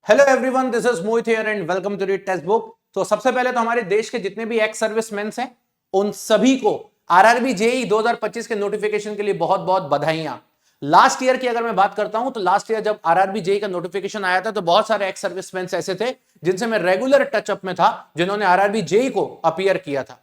Hello everyone, this is Mohit here and welcome to the textbook. तो सबसे पहले तो हमारे देश के जितने भी एक्स सर्विसमैन हैं उन सभी को आरआरबी जेईई 2025 के नोटिफिकेशन के लिए बहुत बहुत बधाइयां। लास्ट ईयर की अगर मैं बात करता हूं तो लास्ट ईयर जब आरआरबी जेईई का नोटिफिकेशन आया था तो बहुत सारे एक्स सर्विसमैन ऐसे थे जिनसे मैं रेगुलर टचअप में था, जिन्होंने आरआरबी जेईई को अपीयर किया था।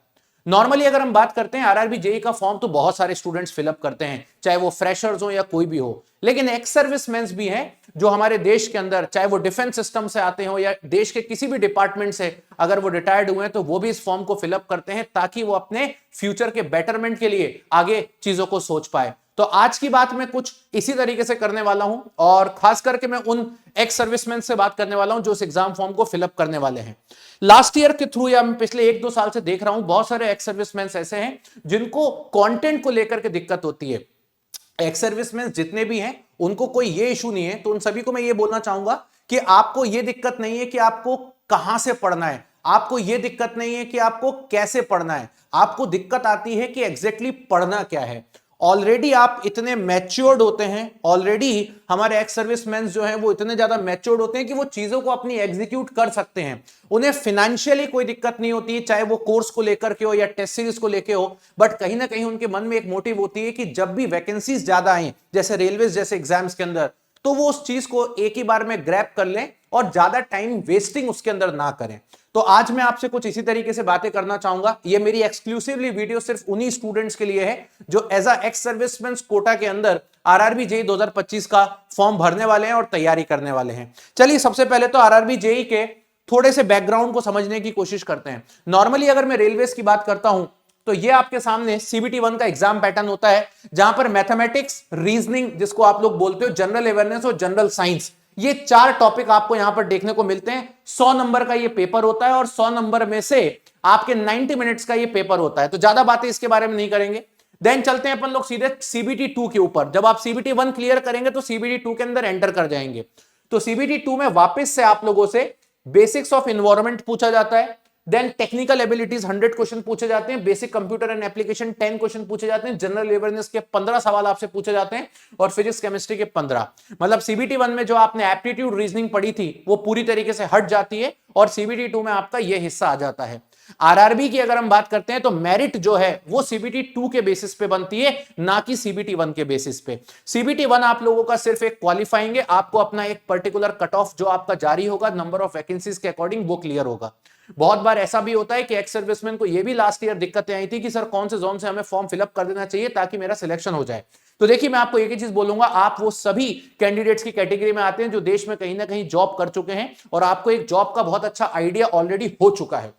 नॉर्मली अगर हम बात करते हैं आरआरबी जेईई का फॉर्म तो बहुत सारे स्टूडेंट्स फिलअप करते हैं, चाहे वो फ्रेशर्स हो या कोई भी हो, लेकिन एक्स सर्विसमैन भी हैं जो हमारे देश के अंदर, चाहे वो डिफेंस सिस्टम से आते हो या देश के किसी भी डिपार्टमेंट से अगर वो रिटायर्ड हुए हैं तो वो भी इस फॉर्म को फिलअप करते हैं ताकि वो अपने फ्यूचर के बेटरमेंट के लिए आगे चीजों को सोच पाए। तो आज की बात मैं कुछ इसी तरीके से करने वाला हूं और खास करके मैं उन एक्स सर्विसमैन से बात करने वाला हूं जो इस एग्जाम फॉर्म को फिलअप करने वाले हैं। लास्ट ईयर के थ्रू या मैं पिछले 1-2 साल से देख रहा हूं बहुत सारे एक्स सर्विसमैन ऐसे हैं जिनको कंटेंट को लेकर के दिक्कत होती है। एक्स सर्विसमैन जितने भी हैं उनको कोई ये इशू नहीं है, तो उन सभी को मैं ये बोलना चाहूंगा कि आपको ये दिक्कत नहीं है कि आपको कहां से पढ़ना है, आपको ये दिक्कत नहीं है कि आपको कैसे पढ़ना है, आपको दिक्कत आती है कि एग्जैक्टली पढ़ना क्या है। ऑलरेडी आप इतने मैच्योर्ड होते हैं, ऑलरेडी हमारे एक्स सर्विसमैन जो हैं वो इतने ज्यादा मैच्योर्ड होते हैं कि वो चीजों को अपनी एग्जीक्यूट कर सकते हैं। उन्हें फाइनेंशियली कोई दिक्कत नहीं होती, चाहे वो कोर्स को लेकर के हो या टेस्ट सीरीज को लेकर हो, बट कहीं ना कहीं उनके मन में एक मोटिव होती है कि जब भी वैकेंसीज ज्यादा आए जैसे रेलवे जैसे एग्जाम्स के अंदर, तो वो उस चीज को एक ही बार में ग्रैब कर लें और ज्यादा टाइम वेस्टिंग उसके अंदर ना करें। तो आज मैं आपसे कुछ इसी तरीके से बातें करना चाहूंगा। ये मेरी एक्सक्लूसिवली वीडियो सिर्फ उन्हीं स्टूडेंट्स के लिए है जो as a ex serviceman quota के अंदर आरआरबी जेईई 2025 का फॉर्म भरने वाले हैं और तैयारी करने वाले हैं। चलिए सबसे पहले तो आरआरबी जेईई के थोड़े से बैकग्राउंड को समझने की कोशिश करते हैं। नॉर्मली अगर मैं रेलवेज की बात करता हूं तो ये आपके सामने सीबीटी 1 का एग्जाम पैटर्न होता है जहां पर मैथमेटिक्स, रीजनिंग जिसको आप लोग बोलते हो, जनरल अवेयरनेस और जनरल साइंस, ये 4 टॉपिक आपको यहां पर देखने को मिलते हैं। 100 नंबर का ये पेपर होता है और 100 नंबर में से आपके 90 मिनट्स का ये पेपर होता है। तो ज्यादा बातें इसके बारे में नहीं करेंगे। देन चलते हैं अपन लोग सीधे सीबीटी 2 के ऊपर। जब आप सीबीटी 1 क्लियर करेंगे तो सीबीटी 2 के अंदर एंटर कर जाएंगे। तो सीबीटी 2 में वापस से आप लोगों से बेसिक्स ऑफ एनवायरनमेंट पूछा जाता है, देन टेक्निकल एबिलिटीज 100 क्वेश्चन पूछे जाते हैं, basic computer and application 10 question पूछे जाते हैं, जनरल अवेयरनेस के 15 सवाल आपसे पूछे जाते हैं और फिजिक्स केमिस्ट्री के 15। मतलब सीबीटी 1 में जो आपने एप्टीट्यूड रीजनिंग पढ़ी थी वो पूरी तरीके से हट जाती है और सीबीटी 2 में आपका यह हिस्सा आ जाता है। आरआरबी की अगर हम बात करते हैं तो मेरिट जो है वो सीबीटी 2 के बेसिस पे बनती है, ना कि सीबीटी 1 के बेसिस पे। सीबीटी 1 आप लोगों का सिर्फ एक क्वालिफाइंग है, आपको अपना एक पर्टिकुलर कट ऑफ जो आपका जारी होगा नंबर ऑफ वैकेंसीज के अकॉर्डिंग वो क्लियर होगा। बहुत बार ऐसा भी होता है कि एक्स सर्विसमैन को यह भी लास्ट ईयर दिक्कतें आई थी कि सर कौन से जोन से हमें फॉर्म फिलअप कर देना चाहिए ताकि मेरा सिलेक्शन हो जाए। तो देखिए मैं आपको एक ही चीज बोलूंगा, आप वो सभी कैंडिडेट्स की कैटेगरी में आते हैं जो देश में कहीं ना कहीं जॉब कर चुके हैं और आपको एक जॉब का बहुत अच्छा आइडिया ऑलरेडी हो चुका है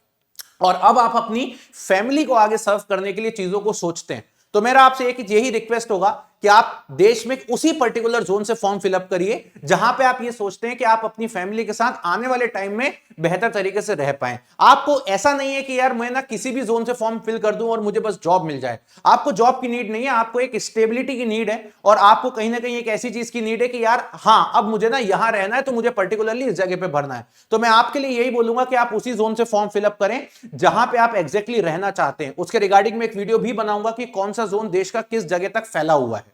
और अब आप अपनी फैमिली को आगे सर्व करने के लिए चीजों को सोचते हैं। तो मेरा आपसे एक यही रिक्वेस्ट होगा कि आप देश में उसी पर्टिकुलर जोन से फॉर्म फिलअप करिए जहां पे आप ये सोचते हैं कि आप अपनी फैमिली के साथ आने वाले टाइम में बेहतर तरीके से रह पाएं। आपको ऐसा नहीं है कि यार मैं ना किसी भी जोन से फॉर्म फिल कर दूं और मुझे बस जॉब मिल जाए। आपको जॉब की नीड नहीं है, आपको एक स्टेबिलिटी की नीड है और आपको कहीं ना कहीं एक ऐसी चीज की नीड है कि यार हां अब मुझे ना यहां रहना है तो मुझे पर्टिकुलरली इस जगह पे भरना है। तो मैं आपके लिए यही बोलूंगा कि आप उसी जोन से फॉर्म फिलअप करें जहां पे आप एग्जैक्टली रहना चाहते हैं। उसके रिगार्डिंग में एक वीडियो भी बनाऊंगा कि कौन सा जोन देश का किस जगह तक फैला हुआ है।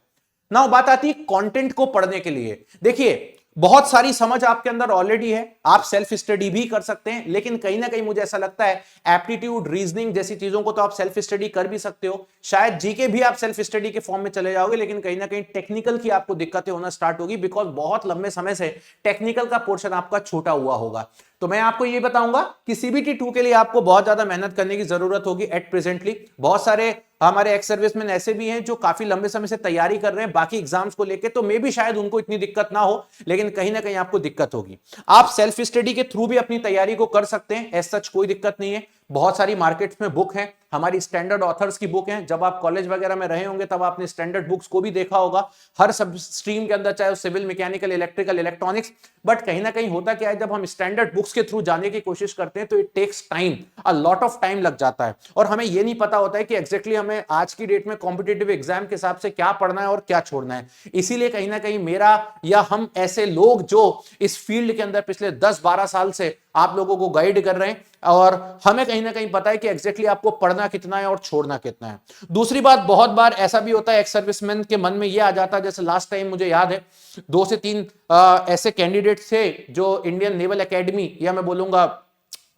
नाउ बात आती है कंटेंट को पढ़ने के लिए। देखिए बहुत सारी समझ आपके अंदर ऑलरेडी है, आप सेल्फ स्टडी भी कर सकते हैं, लेकिन कहीं ना कहीं मुझे ऐसा लगता है एप्टीट्यूड रीजनिंग जैसी चीजों को तो आप सेल्फ स्टडी कर भी सकते हो, शायद जीके भी आप सेल्फ स्टडी के फॉर्म में चले जाओगे, लेकिन कहीं ना कहीं टेक्निकल की आपको दिक्कतें होना स्टार्ट होगी बिकॉज बहुत लंबे समय से टेक्निकल का पोर्शन आपका छोटा हुआ होगा। तो मैं आपको ये बताऊंगा कि सीबीटी 2 के लिए आपको बहुत ज्यादा मेहनत करने की जरूरत होगी एट प्रेजेंटली। बहुत सारे हमारे एक्स सर्विसमैन ऐसे भी हैं जो काफी लंबे समय से तैयारी कर रहे हैं बाकी एग्जाम्स को लेकर, तो मे भी शायद उनको इतनी दिक्कत ना हो, लेकिन कहीं ना कहीं आपको दिक्कत होगी। आप सेल्फ स्टडी के थ्रू भी अपनी तैयारी को कर सकते हैं, एज सच कोई दिक्कत नहीं है। बहुत सारी मार्केट्स में बुक हैं, हमारी स्टैंडर्ड ऑथर्स की बुक हैं। जब आप कॉलेज वगैरह में रहे होंगे तब आपने स्टैंडर्ड बुक्स को भी देखा होगा हर सब स्ट्रीम के अंदर, चाहे civil, mechanical, electrical, electronics. But कहीं ना कहीं होता क्या है, जब हम स्टैंडर्ड बुक्स के थ्रू जाने की कोशिश करते हैं तो it takes time, a lot of time लग जाता है और हमें यह नहीं पता होता है कि एग्जैक्टली हमें आज की डेट में कॉम्पिटिटिव एग्जाम के हिसाब से क्या पढ़ना है और क्या छोड़ना है। इसीलिए कहीं ना कहीं मेरा या हम ऐसे लोग जो इस फील्ड के अंदर पिछले 10-12 साल से आप लोगों को गाइड कर रहे हैं, और हमें कहीं ना कहीं पता है कि एग्जैक्टली आपको पढ़ना कितना है और छोड़ना कितना है। दूसरी बात, बहुत बार ऐसा भी होता है एक्स सर्विसमैन के मन में यह आ जाता है, जैसे लास्ट टाइम मुझे याद है 2 से 3 ऐसे कैंडिडेट थे जो इंडियन नेवल एकेडमी या मैं बोलूंगा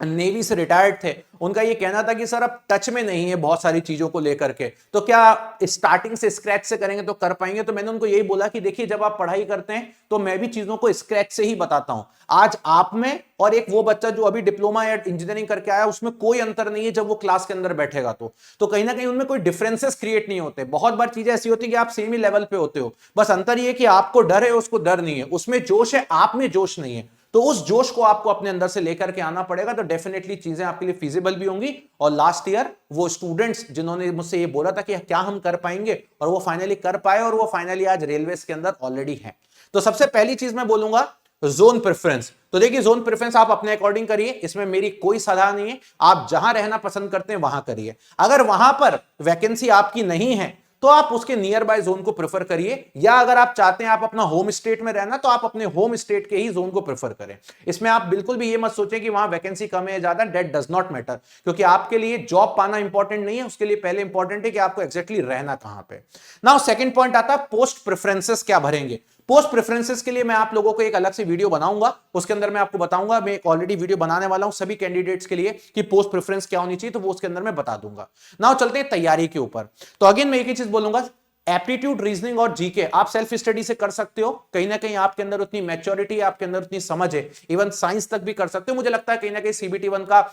नेवी से रिटायर्ड थे। उनका ये कहना था कि सर अब टच में नहीं है बहुत सारी चीजों को लेकर के, तो क्या स्टार्टिंग से स्क्रैच से करेंगे तो कर पाएंगे। तो मैंने उनको यही बोला कि देखिए जब आप पढ़ाई करते हैं तो मैं भी चीजों को स्क्रैच से ही बताता हूं। आज आप में और एक वो बच्चा जो अभी डिप्लोमा या इंजीनियरिंग करके आया उसमें कोई अंतर नहीं है जब वो क्लास के अंदर बैठेगा तो कहीं ना कहीं उनमें कोई डिफरेंसेस क्रिएट नहीं होते। बहुत बार चीजें ऐसी होती है कि आप सेम ही लेवल पे होते हो, बस अंतर ये कि आपको डर है उसको डर नहीं है, उसमें जोश है आप में जोश नहीं है। तो उस जोश को आपको अपने अंदर से लेकर के आना पड़ेगा, तो डेफिनेटली चीजें आपके लिए फिजिबल भी होंगी। और लास्ट ईयर वो स्टूडेंट्स जिन्होंने मुझसे ये बोला था कि क्या हम कर पाएंगे और वो फाइनली कर पाए और वो फाइनली आज रेलवेज के अंदर ऑलरेडी हैं। तो सबसे पहली चीज मैं बोलूंगा जोन प्रेफरेंस। तो देखिए जोन प्रेफरेंस आप अपने अकॉर्डिंग करिए, इसमें मेरी कोई सलाह नहीं है, आप जहां रहना पसंद करते हैं वहां करिए। अगर वहां पर वैकेंसी आपकी नहीं है तो आप उसके नियर बाय जोन को प्रेफर करिए, या अगर आप चाहते हैं आप अपना होम स्टेट में रहना तो आप अपने होम स्टेट के ही जोन को प्रेफर करें। इसमें आप बिल्कुल भी ये मत सोचें कि वहां वैकेंसी कम है या ज्यादा, दैट डज नॉट मैटर, क्योंकि आपके लिए जॉब पाना इंपॉर्टेंट नहीं है, उसके लिए पहले इंपॉर्टेंट है कि आपको एक्जैक्टली रहना कहां पे। नाउ सेकंड पॉइंट आता है पोस्ट प्रेफरेंसेस क्या भरेंगे। पोस्ट प्रेफरेंसेस के लिए मैं आप लोगों को एक अलग से वीडियो बनाऊंगा, उसके अंदर मैं आपको बताऊंगा, मैं एक ऑलरेडी वीडियो बनाने वाला हूं सभी कैंडिडेट्स के लिए कि पोस्ट प्रेफरेंस क्या होनी चाहिए, तो वो उसके अंदर मैं बता दूंगा। नाउ चलते हैं तैयारी के ऊपर। तो अगेन मैं एक ही चीज बोलूंगा, एप्टीट्यूड, रीजनिंग और जीके आप सेल्फ स्टडी से कर सकते हो। कहीं ना कहीं आपके अंदर उतनी मैच्योरिटी, आपके अंदर उतनी समझ है, इवन साइंस तक भी कर सकते हो। मुझे लगता है कहीं ना कहीं सीबीटी 1 का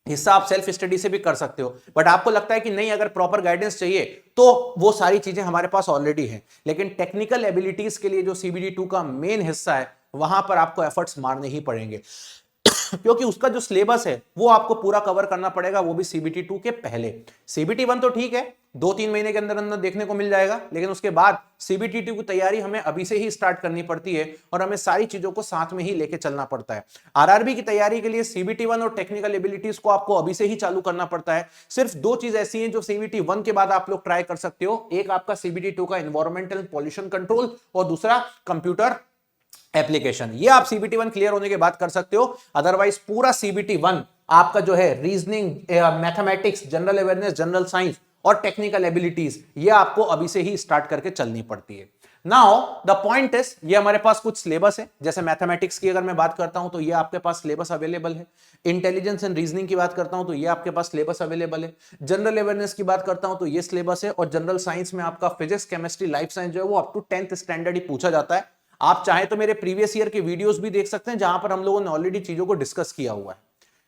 हिस्सा आप सेल्फ स्टडी से भी कर सकते हो, बट आपको लगता है कि नहीं अगर प्रॉपर गाइडेंस चाहिए तो वो सारी चीजें हमारे पास ऑलरेडी हैं। लेकिन टेक्निकल एबिलिटीज के लिए जो सीबीटी 2 का मेन हिस्सा है वहां पर आपको एफर्ट्स मारने ही पड़ेंगे क्योंकि उसका जो सिलेबस है वो आपको पूरा कवर करना पड़ेगा, वो भी सीबीटी 2 के पहले। सीबीटी 1 तो ठीक है 2-3 महीने के अंदर अंदर देखने को मिल जाएगा, लेकिन उसके बाद सीबीटी 2 की तैयारी हमें अभी से ही स्टार्ट करनी पड़ती है और हमें सारी चीजों को साथ में ही लेके चलना पड़ता है। आरआरबी की तैयारी के लिए सीबीटी 1 और टेक्निकल एबिलिटीज को आपको अभी से ही चालू करना पड़ता है। सिर्फ 2 चीज ऐसी हैं जो सीबीटी 1 के बाद आप लोग ट्राई कर सकते हो, एक आपका सीबीटी 2 का एनवायरमेंटल पॉल्यूशन कंट्रोल और दूसरा कंप्यूटर एप्लीकेशन। ये आप सीबीटी 1 क्लियर होने के बाद कर सकते हो, अदरवाइज पूरा सीबीटी 1 आपका जो है reasoning, mathematics, general awareness, general science और टेक्निकल एबिलिटीज ये आपको अभी से ही स्टार्ट करके चलनी पड़ती है। नाउ द पॉइंट इज, ये हमारे पास कुछ सिलेबस है। जैसे मैथमेटिक्स की अगर मैं बात करता हूं तो ये आपके पास सिलेबस अवेलेबल है। इंटेलिजेंस एंड रीजनिंग की बात करता हूं तो ये आपके पास सिलेबस अवेलेबल है। जनरल अवेयरनेस की बात करता हूं तो ये सिलेबस है, और जनरल साइंस में आपका फिजिक्स, केमिस्ट्री, लाइफ साइंस जो है वो अप टू 10th स्टैंडर्ड ही पूछा जाता है। आप चाहे तो मेरे प्रीवियस ईयर के वीडियोस भी देख सकते हैं जहां पर हम लोगों ने ऑलरेडी चीजों को डिस्कस किया हुआ है।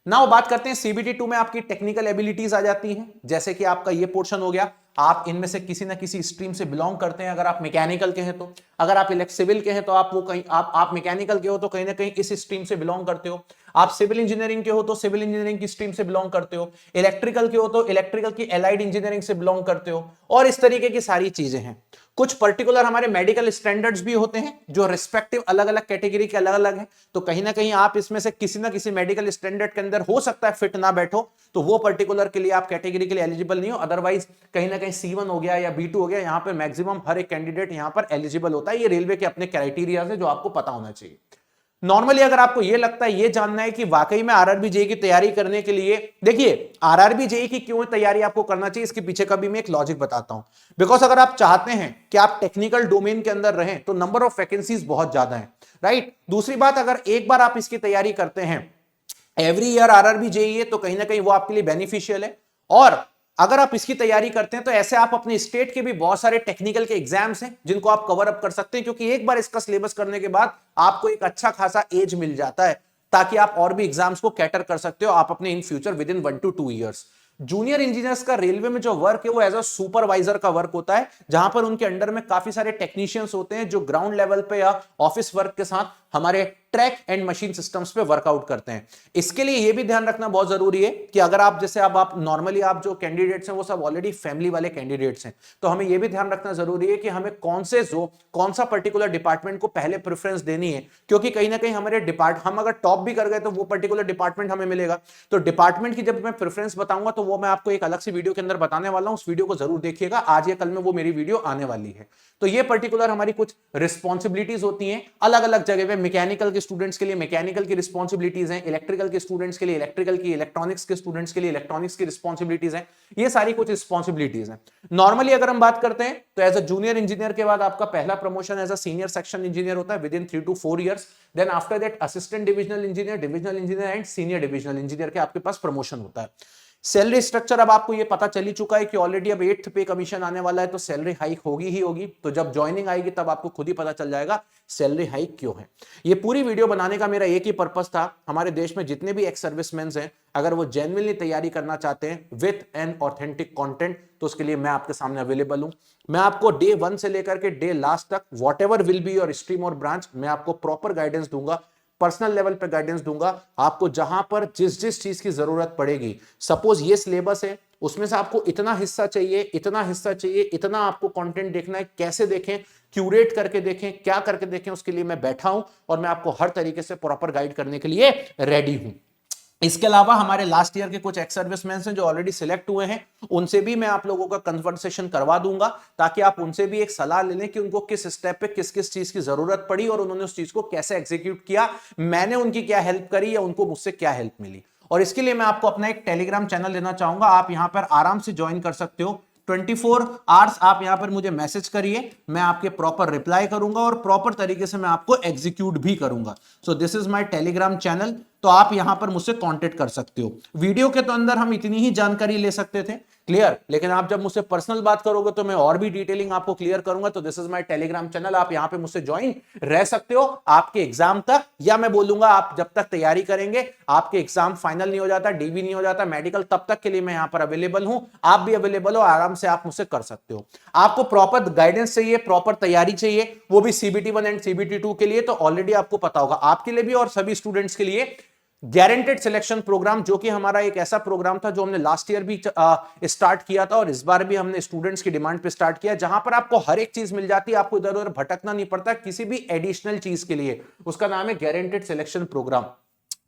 नाउ बात करते हैं सीबीटी 2 में आपकी टेक्निकल एबिलिटीज आ जाती हैं, जैसे कि आपका ये पोर्शन हो गया। आप इनमें से किसी ना किसी स्ट्रीम से बिलोंग करते हैं। अगर आप मैकेनिकल के हैं तो, अगर आप सिविल के हैं तो आप वो कहीं आप मैकेनिकल के हो तो कहीं ना कहीं इस स्ट्रीम से बिलोंग करते हो। आप सिविल इंजीनियरिंग के हो तो सिविल इंजीनियरिंग की स्ट्रीम से बिलोंग करते हो। इलेक्ट्रिकल के हो तो इलेक्ट्रिकल की एलाइड इंजीनियरिंग से बिलोंग करते हो, और इस तरीके की सारी चीजें हैं। कुछ पर्टिकुलर हमारे मेडिकल स्टैंडर्ड्स भी होते हैं जो रिस्पेक्टिव अलग अलग कैटेगरी के अलग अलग हैं, तो कहीं ना कहीं आप इसमें से किसी ना किसी मेडिकल स्टैंडर्ड के अंदर हो सकता है फिट ना बैठो, तो वो पर्टिकुलर के लिए आप कैटेगरी के लिए एलिजिबल नहीं हो। अदरवाइज कहीं ना कहीं C1 हो गया या B2 हो गया, यहां पर मैक्सिमम हर एक कैंडिडेट यहां पर एलिजिबल होता है। ये रेलवे के अपने क्राइटेरिया है जो आपको पता होना चाहिए। नॉर्मली अगर आपको ये लगता है, ये जानना है कि वाकई में आरआरबी जेईई की तैयारी करने के लिए, देखिए आरआरबी जेईई की क्यों तैयारी आपको करना चाहिए, इसके पीछे का भी मैं एक लॉजिक बताता हूं। बिकॉज अगर आप चाहते हैं कि आप टेक्निकल डोमेन के अंदर रहें तो नंबर ऑफ वैकेंसीज बहुत ज्यादा है, राइट। दूसरी बात, अगर एक बार आप इसकी तैयारी करते हैं एवरी ईयर आरआरबी जेईई है तो कहीं ना कहीं वो आपके लिए बेनिफिशियल है। और अगर आप इसकी तैयारी करते हैं तो ऐसे आप अपने स्टेट के भी बहुत सारे टेक्निकल के एग्जाम्स हैं जिनको आप कवर अप कर सकते हैं, क्योंकि एक बार इसका सिलेबस करने के बाद आपको एक अच्छा खासा एज मिल जाता है ताकि आप और भी एग्जाम्स को कैटर कर सकते हो आप अपने in future with in 1 to 2 years. Junior engineers का रेलवे में जो वर्क है वो एज अ सुपरवाइजर का वर्क होता है, जहां पर उनके अंडर में काफी सारे टेक्नीशियंस होते हैं जो ग्राउंड लेवल पे या ऑफिस वर्क के साथ हमारे ट्रैक एंड मशीन सिस्टम्स पे वर्कआउट करते हैं। इसके लिए यह भी ध्यान रखना बहुत जरूरी है कि अगर आप जैसे अब आप नॉर्मली आप जो कैंडिडेट्स हैं वो सब ऑलरेडी फैमिली वाले कैंडिडेट्स हैं, तो हमें यह भी ध्यान रखना जरूरी है कि हमें कौन सा पर्टिकुलर डिपार्टमेंट को पहले प्रेफरेंस देनी है, क्योंकि कहीं ना कहीं हमारे हम अगर टॉप भी कर गए तो वो पर्टिकुलर डिपार्टमेंट हमें मिलेगा। तो डिपार्टमेंट की जब मैं प्रेफरेंस बताऊंगा तो वो मैं आपको एक अलग सी वीडियो के अंदर बताने वाला हूं, उस वीडियो को जरूर देखिएगा, आज या कल में वो मेरी वीडियो आने वाली है। तो ये पर्टिकुलर हमारी कुछ रिस्पॉन्सिबिलिटीज होती हैं अलग अलग जगह पे। मैकेनिकल के स्टूडेंट्स के लिए मैकेनिकल की रिस्पॉन्सिबिलिटीज हैं, इलेक्ट्रिकल के स्टूडेंट्स के लिए इलेक्ट्रिकल की, इलेक्ट्रॉनिक्स के स्टूडेंट्स के लिए इलेक्ट्रॉनिक्स की रिस्पॉन्सिबिलिटीज हैं। ये सारी कुछ रिस्पॉन्सिबिलिटीज हैं। नॉर्मली अगर हम बात करते हैं तो एज अ जूनियर इंजीनियर के बाद आपका पहला promotion as a senior section engineer होता है within 3 to 4 years। Then after that assistant divisional engineer and senior divisional engineer के आपके पास प्रमोशन होता है। सैलरी स्ट्रक्चर अब आपको ये पता चल ही चुका है कि ऑलरेडी अब 8th पे कमीशन आने वाला है, तो सैलरी हाइक होगी ही होगी। तो जब ज्वाइनिंग आएगी तब आपको खुद ही पता चल जाएगा सैलरी हाइक क्यों है। ये पूरी वीडियो बनाने का मेरा एक ही पर्पस था, हमारे देश में जितने भी एक्स सर्विसमैन हैं अगर वो जेन्युइनली तैयारी करना चाहते हैं विथ एन ऑथेंटिक कंटेंट, तो उसके लिए मैं आपके सामने अवेलेबल हूं। मैं आपको डे 1 से लेकर के डे लास्ट तक what ever will be your stream और ब्रांच, मैं आपको प्रॉपर गाइडेंस दूंगा, पर्सनल लेवल पे गाइडेंस दूंगा आपको, जहां पर जिस जिस चीज की जरूरत पड़ेगी। सपोज ये सिलेबस है, उसमें से आपको इतना हिस्सा चाहिए, इतना हिस्सा चाहिए, इतना आपको कंटेंट देखना है, कैसे देखें, क्यूरेट करके देखें, क्या करके देखें, उसके लिए मैं बैठा हूं और मैं आपको हर तरीके से प्रॉपर गाइड करने के लिए रेडी हूं। इसके अलावा हमारे लास्ट ईयर के कुछ एक्स सर्विसमैन हैं जो ऑलरेडी सिलेक्ट हुए हैं, उनसे भी मैं आप लोगों का कन्वर्सेशन करवा दूंगा, ताकि आप उनसे भी एक सलाह ले लें कि उनको किस स्टेप पे किस किस चीज की जरूरत पड़ी और उन्होंने उस चीज को कैसे एग्जीक्यूट किया, मैंने उनकी क्या हेल्प करी या उनको मुझसे क्या हेल्प मिली। और इसके लिए मैं आपको अपना एक टेलीग्राम चैनल देना चाहूंगा, आप यहां पर आराम से ज्वाइन कर सकते हो। 24 आवर्स आप यहां पर मुझे मैसेज करिए, मैं आपके प्रॉपर रिप्लाई करूंगा और प्रॉपर तरीके से मैं आपको एग्जीक्यूट भी करूंगा। So this is my Telegram channel, तो आप यहां पर मुझसे कांटेक्ट कर सकते हो। वीडियो के तो अंदर हम इतनी ही जानकारी ले सकते थे, क्लियर, लेकिन आप जब मुझसे पर्सनल बात करोगे तो मैं और भी डिटेलिंग आपको क्लियर करूंगा। तो this is my Telegram channel, आप यहां पे मुझसे ज्वाइन रह सकते हो आपके एग्जाम तक, या मैं बोलूंगा आप जब तक तैयारी करेंगे, आपके एग्जाम फाइनल नहीं हो जाता, डीबी नहीं हो जाता, मेडिकल, तब तक के लिए मैं यहां पर अवेलेबल हूं। आप भी अवेलेबल हो, आराम से आप मुझसे कर सकते हो। आपको प्रॉपर गाइडेंस चाहिए, प्रॉपर तैयारी चाहिए, वो भी CBT 1 एंड CBT 2 के लिए, तो ऑलरेडी आपको पता होगा, आपके लिए भी और सभी स्टूडेंट्स के लिए गारंटेड सिलेक्शन प्रोग्राम, जो कि हमारा एक ऐसा प्रोग्राम था जो हमने लास्ट ईयर भी स्टार्ट किया था और इस बार भी हमने स्टूडेंट्स की डिमांड पे स्टार्ट किया, जहां पर आपको हर एक चीज मिल जाती है, आपको इधर उधर भटकना नहीं पड़ता किसी भी एडिशनल चीज के लिए। उसका नाम है गारंटेड सिलेक्शन प्रोग्राम।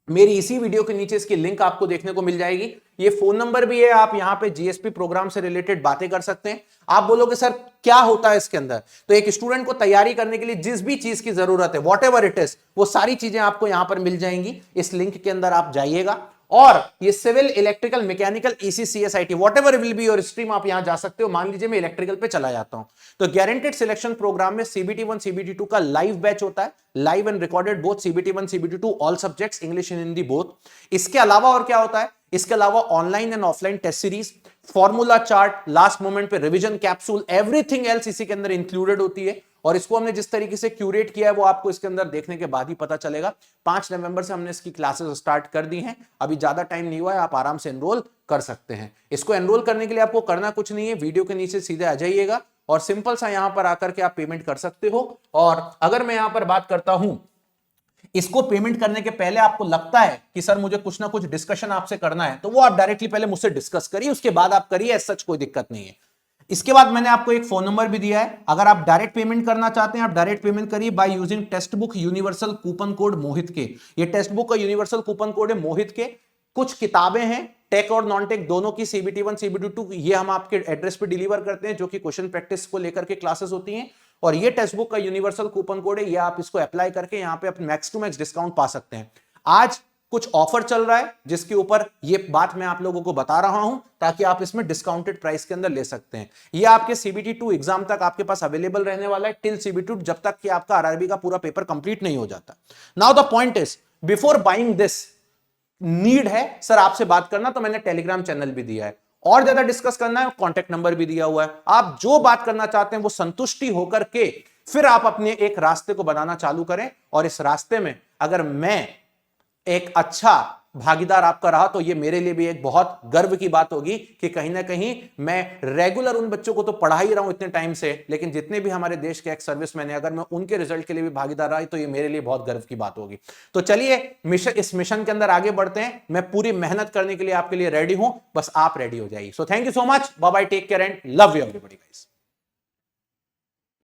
मेरी इसी वीडियो के नीचे इसकी लिंक आपको देखने को मिल जाएगी, ये फोन नंबर भी है, आप यहां पे जीएसपी प्रोग्राम से रिलेटेड बातें कर सकते हैं। आप बोलोगे सर क्या होता है इसके अंदर, तो एक स्टूडेंट को तैयारी करने के लिए जिस भी चीज की जरूरत है, वॉट एवर इट इज, वो सारी चीजें आपको यहां पर मिल जाएंगी। इस लिंक के अंदर आप जाइएगा और ये civil, electrical, mechanical, EC, CSIT, whatever will be your stream, आप यहां जा सकते हो। मान लीजिए मैं इलेक्ट्रिकल पे चला जाता हूं, तो गारंटेड सिलेक्शन प्रोग्राम में CBT 1 CBT 2 का लाइव बैच होता है, live and recorded both CBT 1 CBT 2 all subjects, English and Hindi both. इसके अलावा और क्या होता है, इसके अलावा online and offline test series, formula chart, last moment पे रिवीजन कैप्सूल, एवरीथिंग एल्स इसी के अंदर इंक्लूडेड होती है। और इसको हमने जिस तरीके से क्यूरेट किया है वो आपको इसके अंदर देखने के बाद ही पता चलेगा। 5 नवंबर से हमने इसकी क्लासेस स्टार्ट कर दी हैं, अभी ज्यादा टाइम नहीं हुआ है, आप आराम से एनरोल कर सकते हैं। इसको एनरोल करने के लिए आपको करना कुछ नहीं है, वीडियो के नीचे सीधे आ जाइएगा और सिंपल सा यहां पर आकर के आप पेमेंट कर सकते हो। और अगर मैं यहां पर बात करता हूं, इसको पेमेंट करने के पहले आपको लगता है कि सर मुझे कुछ ना कुछ डिस्कशन आपसे करना है, तो वो आप डायरेक्टली पहले मुझसे डिस्कस करिए, उसके बाद आप करिए, ऐसा कोई दिक्कत नहीं है। इसके बाद मैंने आपको एक फोन नंबर भी दिया है, अगर आप डायरेक्ट पेमेंट करना चाहते हैं आप डायरेक्ट पेमेंट करिए by using textbook universal coupon code Mohit K. ये टेक्स्ट बुक का यूनिवर्सल कूपन कोड है मोहित के। कुछ किताबें हैं टेक और नॉन टेक दोनों की, CBT 1 CBT 2, ये हम आपके एड्रेस पे डिलीवर करते हैं, जो कि क्वेश्चन प्रैक्टिस को लेकर के क्लासेस होती हैं। और ये टेक्स्ट बुक का यूनिवर्सल कूपन कोड है, ये आप इसको अप्लाई करके यहाँ पे अपने मैक्स टू मैक्स डिस्काउंट पा सकते हैं। आज कुछ ऑफर चल रहा है जिसके ऊपर ये बात मैं आप लोगों को बता रहा हूं, ताकि आप इसमें डिस्काउंटेड प्राइस के अंदर ले सकते हैं। ये आपके CBT 2 एग्जाम तक आपके पास अवेलेबल रहने वाला है, टिल CBT 2, जब तक कि आपका RRB का पूरा पेपर कंप्लीट नहीं हो जाता। Now the point is, before buying this, need है सर आपसे बात करना, तो मैंने टेलीग्राम चैनल भी दिया है, और ज्यादा डिस्कस करना है कॉन्टेक्ट नंबर भी दिया हुआ है। आप जो बात करना चाहते हैं वो संतुष्टि होकर के फिर आप अपने एक रास्ते को बनाना चालू करें। और इस रास्ते में अगर मैं एक अच्छा भागीदार आपका रहा तो ये मेरे लिए भी एक बहुत गर्व की बात होगी कि कहीं ना कहीं मैं रेगुलर उन बच्चों को तो पढ़ा ही रहा हूं इतने टाइम से, लेकिन जितने भी हमारे देश के एक सर्विसमैन है, अगर मैं उनके रिजल्ट के लिए भी भागीदार रहा तो ये मेरे लिए बहुत गर्व की बात होगी। तो चलिए इस मिशन के अंदर आगे बढ़ते हैं। मैं पूरी मेहनत करने के लिए आपके लिए रेडी हूं, बस आप रेडी हो जाइए। So thank you so much, bye bye, take care and love you everybody guys.